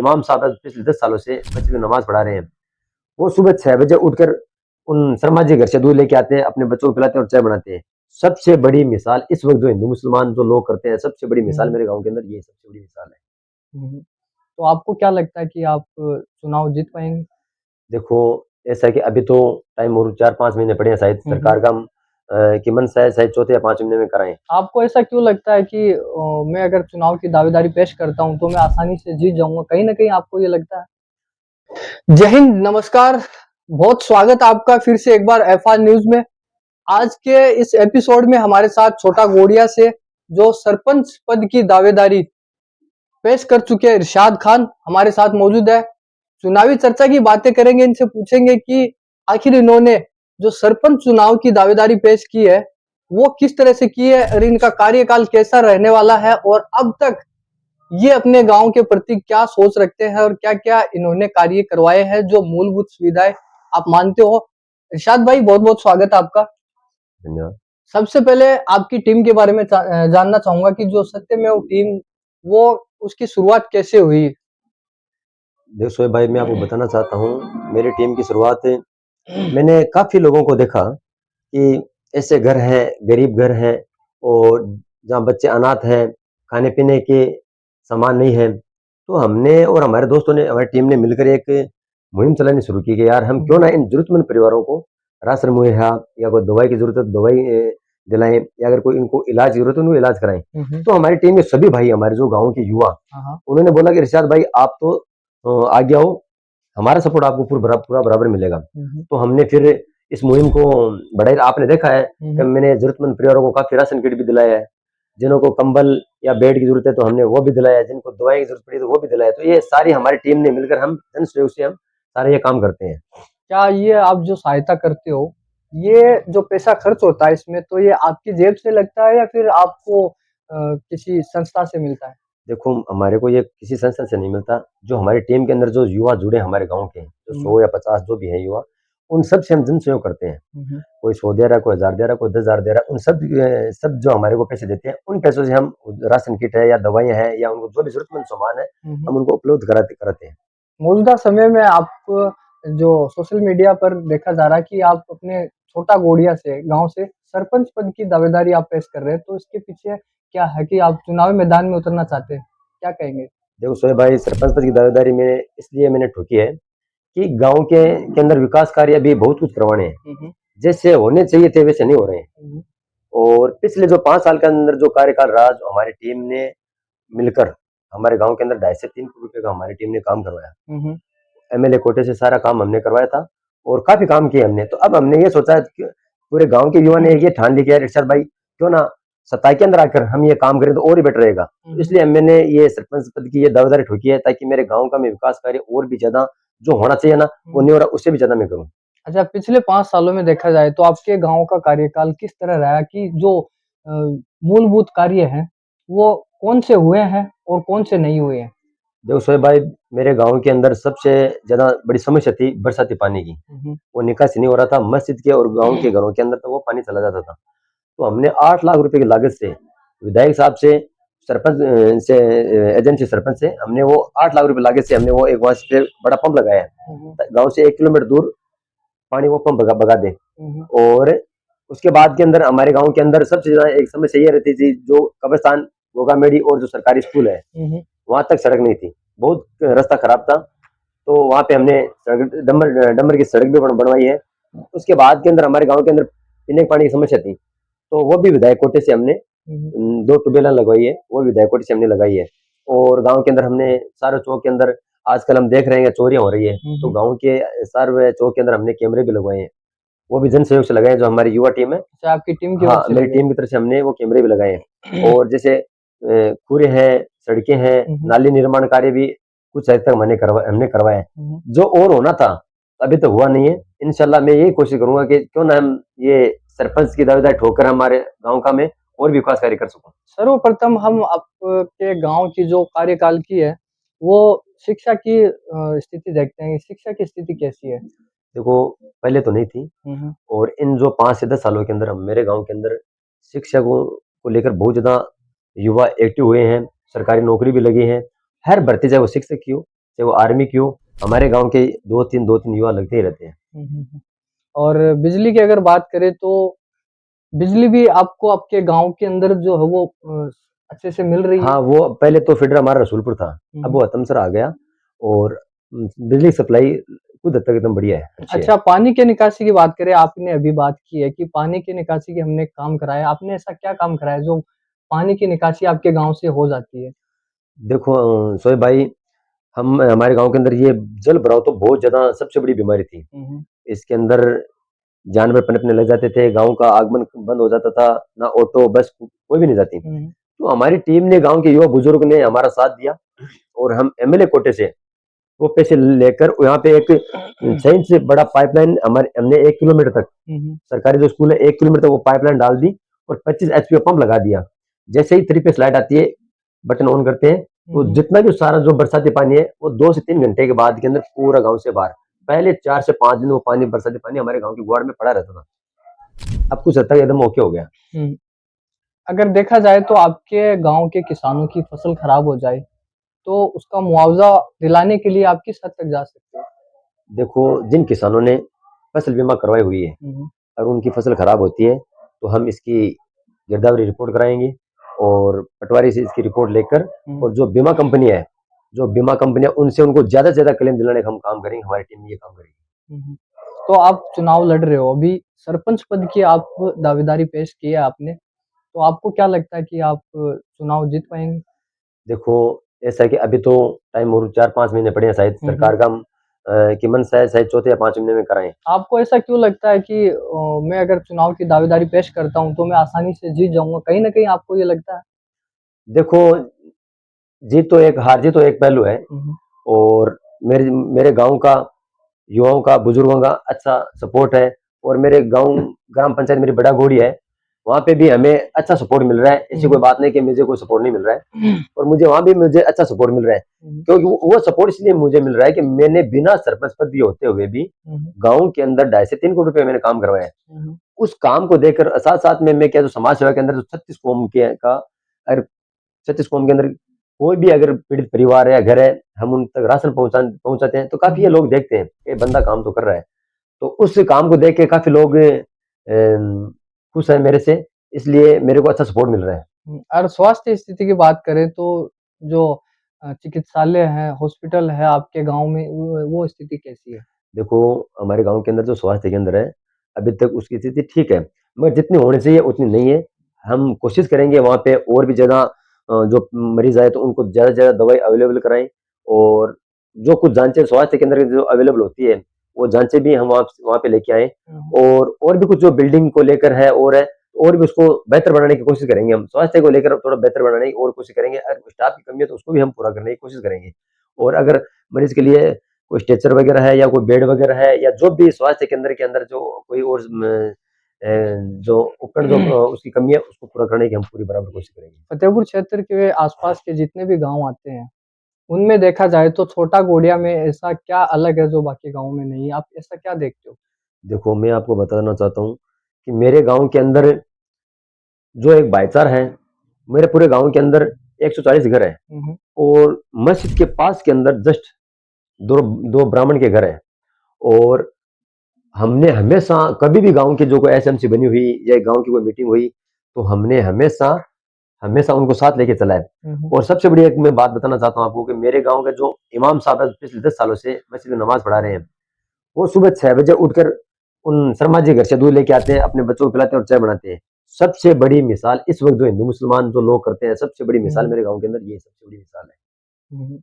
इमाम साहब पिछले 10 सालों से मस्जिद में नमाज पढ़ा रहे हैं। वो सुबह 6 बजे उठकर उन शर्मा जी घर से दूध लेके आते हैं, अपने बच्चों को पिलाते हैं और चाय बनाते हैं। सबसे बड़ी मिसाल इस वक्त जो हिंदू मुसलमान जो लोग करते हैं, सबसे बड़ी मिसाल हम्म, मेरे गांव के अंदर ये सबसे बड़ी मिसाल है। हम्म। तो आपको क्या लगता है कि आप चुनाव जीत पाएंगे? देखो, ऐसा है कि अभी तो टाइम और 4-5 महीने पड़े हैं, शायद हम्म। सरकार का की मंशा है शायद चौथे या 5 महीने में कराएं। आपको ऐसा क्यों लगता है कि मैं अगर चुनाव की दावेदारी पेश करता हूं तो मैं आसानी से जीत जाऊंगा? कहीं ना कहीं आपको ये लगता है? जय हिंद, नमस्कार। बहुत स्वागत है आपका फिर से एक बार एफआर न्यूज में। आज के इस एपिसोड में हमारे साथ छोटा गोड़िया से जो सरपंच पद की दावेदारी पेश कर चुके हैं इरशाद खान हमारे साथ मौजूद है। चुनावी चर्चा की बातें करेंगे, इनसे पूछेंगे कि आखिर इन्होंने जो सरपंच चुनाव की दावेदारी पेश की है वो किस तरह से की है और इनका कार्यकाल कैसा रहने वाला है, और अब तक ये अपने गांव के प्रति क्या सोच रखते हैं और क्या क्या इन्होंने कार्य करवाए हैं जो मूलभूत सुविधाएं आप मानते हो। इरशाद भाई, बहुत बहुत स्वागत है आपका। धन्यवाद। सबसे पहले आपकी टीम के बारे में जानना चाहूंगा कि जो सत्यमेव टीम, वो उसकी शुरुआत कैसे हुई? देखो सोहेब भाई, मैं आपको बताना चाहता हूँ, मेरी टीम की शुरुआत मैंने काफी लोगों को देखा कि ऐसे घर हैं, गरीब घर हैं और जहाँ बच्चे अनाथ हैं, खाने पीने के सामान नहीं है। तो हमने और हमारे दोस्तों ने, हमारी टीम ने मिलकर एक मुहिम चलानी शुरू की कि यार हम क्यों ना इन जरूरतमंद परिवारों को राशन मुहैया या कोई दवाई की जरूरत है तो दवाई दिलाएं, या अगर कोई इनको इलाज की जरूरत है उनको इलाज कराएं। तो हमारी टीम के सभी भाई, हमारे जो गाँव के युवा, हाँ। उन्होंने बोला कि इरशाद भाई आप तो आगे आओ, हमारा सपोर्ट आपको पूरा बराबर मिलेगा। तो हमने फिर इस मुहिम को बढ़ाई। आपने देखा है कि मैंने जरूरतमंद परिवारों को काफी राशन किट भी दिलाया है, जिनको कंबल या बेड की जरूरत है तो हमने वो भी दिलाया है, जिनको दवाई की जरूरत पड़ी तो वो भी दिलाया। तो ये सारी हमारी टीम ने मिलकर, हम जन सहयोग से हम सारे ये काम करते हैं। क्या ये आप जो सहायता करते हो, ये जो पैसा खर्च होता है इसमें, तो ये आपकी जेब से लगता है या फिर आपको किसी संस्था से मिलता है? देखो, हमारे को ये किसी संस्था से नहीं मिलता। जो हमारी टीम के अंदर जो युवा जुड़े हैं हमारे गांव के, जो 100 या 50 जो भी हैं युवा, उन सब से हम जन सहयोग करते हैं। कोई 100 दे रहा है, कोई 1000 दे रहा है, कोई 10,000 दे रहा है। उन सब जो हमारे को पैसे देते हैं, उन पैसों से हम राशन किट है या दवाइयाँ हैं या उनको जो भी जरूरतमंद सामान है, हम उनको उपलब्ध कराते कराते हैं। मौजूदा समय में आपको जो सोशल मीडिया पर देखा जा रहा है कि आप अपने छोटा गोड़िया से गांव से सरपंच पद की दावेदारी आप पेश कर रहे हैं, तो इसके पीछे क्या है कि आप चुनावी मैदान में उतरना चाहते हैं? क्या कहेंगे? देखो सोहेब भाई, सरपंच पद की दावेदारी में इसलिए मैंने ठोकी है कि गांव के अंदर विकास कार्य अभी बहुत कुछ करवाने हैं, जैसे होने चाहिए थे वैसे नहीं हो रहे हैं। और पिछले जो 5 साल के अंदर जो कार्यकाल रहा, जो हमारी टीम ने मिलकर हमारे गांव के अंदर 2.5 से 3 करोड़ रुपए का हमारी टीम ने काम करवाया। एमएलए कोटे से सारा काम हमने करवाया था और काफी काम किए हमने। तो अब हमने ये सोचा कि पूरे गांव के युवा ने ये ठान ली कि यार इरशाद भाई, क्यों ना सत्ता के अंदर आकर हम ये काम करें तो और ही बेटर रहेगा। इसलिए मैंने ये सरपंच पद की ये दावेदारी ठोकी है, ताकि मेरे गांव का मैं विकास कार्य और भी ज्यादा जो होना चाहिए ना, वो नहीं हो रहा, उससे भी ज्यादा मैं करूँ। अच्छा, पिछले 5 सालों में देखा जाए तो आपके गाँव का कार्यकाल किस तरह रहा कि जो अ, मूलभूत कार्य हैं, वो कौन से हुए हैं और कौन से नहीं हुए हैं? देखो सोहेब भाई, मेरे गांव के अंदर सबसे ज्यादा बड़ी समस्या थी बरसाती पानी की। वो निकासी नहीं हो रहा था मस्जिद के और गांव के घरों के अंदर, तो वो पानी चला जाता था। तो हमने 8 लाख रुपए की लागत से विधायक साहब से, सरपंच से, एजेंसी सरपंच से हमने वो 8 लाख रुपए लागत से हमने वो एक वहां से बड़ा पंप लगाया है। गांव से 1 किलोमीटर दूर पानी वो पंप बगा दे। और उसके बाद के अंदर हमारे गांव के अंदर सबसे ज्यादा एक समस्या ये रहती थी, जो कब्रिस्तान, गोगामेड़ी और जो सरकारी स्कूल है, वहां तक सड़क नहीं थी, बहुत रास्ता खराब था। तो वहां पे हमने सड़क, डम्बर डम्बर की सड़क भी बनवाई है। उसके बाद के अंदर हमारे गांव के अंदर पीने के पानी की समस्या थी, तो वो भी विधायक कोटे से हमने 2 ट्यूबवेल लगवाई है, वो भी विधायक कोटे से हमने लगाई है। और गांव के अंदर हमने सारे चौक के अंदर, आजकल हम देख रहे हैं चोरियां हो रही है, तो गांव के सारे चौक के अंदर हमने कैमरे भी लगवाए हैं, वो भी जन सहयोग से लगाए हैं, जो हमारी युवा टीम है। अच्छा, आपकी टीम की ओर हाँ, से मेरी लगे? टीम की तरफ से हमने वो कैमरे भी लगाए हैं। और जैसे खूरे हैं, सड़कें हैं, नाली निर्माण कार्य भी कुछ हद तक हमने करवाया है। जो और होना था अभी तक हुआ नहीं है। इंशाल्लाह मैं यही कोशिश करूंगा कि क्यों ना हम ये सरपंच की दावेदारी ठोकर हमारे गांव का में और भी विकास कार्य कर सकूं। सर्वप्रथम हम आपके गाँव की जो कार्यकाल की है, वो शिक्षा की स्थिति देखते हैं। शिक्षा की स्थिति कैसी है? देखो, पहले तो नहीं थी, और इन जो 5 से 10 सालों के अंदर मेरे गांव के अंदर शिक्षा को लेकर बहुत ज्यादा युवा एक्टिव हुए हैं, सरकारी नौकरी भी लगी है। हर भर्ती, चाहे वो शिक्षक की हो चाहे वो आर्मी की हो, हमारे गांव के दो तीन युवा लगते ही रहते हैं। और बिजली की अगर बात करें तो बिजली भी आपको आपके गांव के अंदर जो है वो अच्छे से मिल रही है? हाँ, वो पहले तो फीडर हमारा रसूलपुर था, अब वो हतमसर आ गया और बिजली सप्लाई कुछ हद तक एकदम बढ़िया है, अच्छी है। अच्छा, पानी के निकासी की बात करें, आपने अभी बात की है कि पानी की निकासी की हमने काम कराया, आपने ऐसा क्या काम कराया जो पानी की निकासी आपके गाँव से हो जाती है? देखो सोए भाई, हम हमारे गांव के अंदर ये जल भराव तो बहुत ज्यादा सबसे बड़ी बीमारी थी। इसके अंदर जानवर पनपने लग जाते थे, गांव का आगमन बंद हो जाता था, ना ऑटो बस कोई भी नहीं जाती। तो हमारी टीम ने, गांव के युवा बुजुर्ग ने हमारा साथ दिया और हम एमएलए कोटे से वो पैसे लेकर यहाँ पे एक 6 इंच से बड़ा पाइपलाइन हमारे हमने 1 किलोमीटर तक, सरकारी जो स्कूल है 1 किलोमीटर तक वो पाइपलाइन डाल दी और 25 HP का पंप लगा दिया। जैसे ही 3 फेस लाइट आती है, बटन ऑन करते हैं, तो जितना भी सारा जो बरसाती पानी है वो 2 से 3 घंटे के बाद के अंदर पूरा गांव से बाहर। पहले 4 से 5 दिन वो पानी, बरसाती पानी हमारे गांव की गुआड़ में पड़ा रहता था, अब कुछ हद तक एकदम ओके हो गया। अगर देखा जाए तो आपके गांव के किसानों की फसल खराब हो जाए तो उसका मुआवजा दिलाने के लिए आप किस हद तक जा सकते हो? देखो, जिन किसानों ने फसल बीमा करवाई हुई है और उनकी फसल खराब होती है तो हम इसकी गिरदावरी रिपोर्ट कराएंगे और पटवारी से इसकी रिपोर्ट लेकर, और जो बीमा कंपनी है, जो बीमा कंपनी है, उनसे उनको ज्यादा से ज्यादा क्लेम दिलाने का हम काम करेंगे, हमारी टीम ये काम करेगी। तो आप चुनाव लड़ रहे हो, अभी सरपंच पद की आप दावेदारी पेश की है आपने, तो आपको क्या लगता है कि आप चुनाव जीत पाएंगे? देखो, ऐसा है कि अभी तो टाइम और 4-5 महीने पड़े हैं, शायद सरकार का कि मन शायद चौथे या 5 महीने में कराएं। आपको ऐसा क्यों लगता है कि मैं अगर चुनाव की दावेदारी पेश करता हूं तो मैं आसानी से जीत जाऊंगा, कहीं ना कहीं आपको ये लगता है? देखो, जीत तो एक, हार जीत तो एक पहलू है, और मेरे मेरे गांव का, युवाओं का, बुजुर्गों का अच्छा सपोर्ट है, और मेरे गांव ग्राम पंचायत मेरी बड़ा घोड़ी है, वहां पे भी हमें अच्छा सपोर्ट मिल रहा है। ऐसी कोई बात नहीं कि मुझे कोई सपोर्ट नहीं मिल रहा है, और मुझे वहां भी मुझे अच्छा सपोर्ट मिल रहा है, क्योंकि वो सपोर्ट इसलिए मुझे मिल रहा है कि मैंने बिना सरपंच पद भी होते हुए भी गांव के अंदर 2.5 से 3 करोड़ रुपए मैंने काम करवाया है। उस काम को देखकर साथ साथ में मैं क्या, जो समाज सेवा के अंदर जो 36 कौम के का, अगर 36 कौम के अंदर कोई भी अगर पीड़ित परिवार है या घर है, हम उन तक राशन पहुंचाते हैं, तो काफी ये लोग देखते हैं कि बंदा काम तो कर रहा है, तो उस काम को देख के काफी लोग खुश है मेरे से, इसलिए मेरे को अच्छा सपोर्ट मिल रहा है। और स्वास्थ्य स्थिति की बात करें तो जो चिकित्सालय है, हॉस्पिटल है आपके गांव में, वो स्थिति कैसी है? देखो, हमारे गांव के अंदर जो स्वास्थ्य केंद्र है, अभी तक उसकी स्थिति ठीक है, मगर जितनी होनी चाहिए उतनी नहीं है। हम कोशिश करेंगे वहाँ पे और भी ज़्यादा जो मरीज आए तो उनको ज़्यादा से ज़्यादा दवाई अवेलेबल कराएं, और जो कुछ जांचें स्वास्थ्य केंद्र में जो अवेलेबल होती है, वो जांचें भी हम वहाँ पे लेके आए, और भी कुछ जो बिल्डिंग को लेकर है और है, और भी उसको बेहतर बनाने की कोशिश करेंगे। हम स्वास्थ्य को लेकर थोड़ा बेहतर बनाने की और कोशिश करेंगे, अगर स्टाफ की कमी है तो उसको भी हम पूरा करने की कोशिश करेंगे, और अगर मरीज के लिए कोई स्ट्रेचर वगैरह है या कोई बेड वगैरह है, या जो भी स्वास्थ्य केंद्र के अंदर जो कोई और जो उपकरण जो उसकी कमी है, उसको पूरा करने की हम पूरी बराबर कोशिश करेंगे। फतेहपुर क्षेत्र के आसपास के जितने भी गांव आते हैं, उनमें देखा जाए तो छोटा गोडिया में ऐसा क्या अलग है जो बाकी गाँव में नहीं है? आप ऐसा क्या देखते हो? देखो, मैं आपको बताना चाहता हूँ कि मेरे गांव के अंदर जो एक भाईचारा है, मेरे पूरे गांव के अंदर 140 घर है, और मस्जिद के पास के अंदर जस्ट दो दो ब्राह्मण के घर है, और हमने हमेशा कभी भी गांव की जो कोई एसएमसी बनी हुई या गांव की कोई मीटिंग हुई, तो हमने हमेशा हमेशा उनको साथ लेके चला है। और सबसे बड़ी एक मैं बात बताना चाहता हूँ आपको कि मेरे गांव के जो इमाम साहब है, पिछले 10 सालों से मस्जिद में नमाज पढ़ा रहे हैं, वो सुबह 6 बजे उठकर उन शर्मा जी घर से दूध लेके आते हैं, अपने बच्चों को पिलाते हैं और चाय बनाते हैं। सबसे बड़ी मिसाल इस वक्त जो हिंदू मुसलमान जो लोग करते हैं, सबसे बड़ी मिसाल मेरे गाँव के अंदर ये सबसे बड़ी मिसाल है।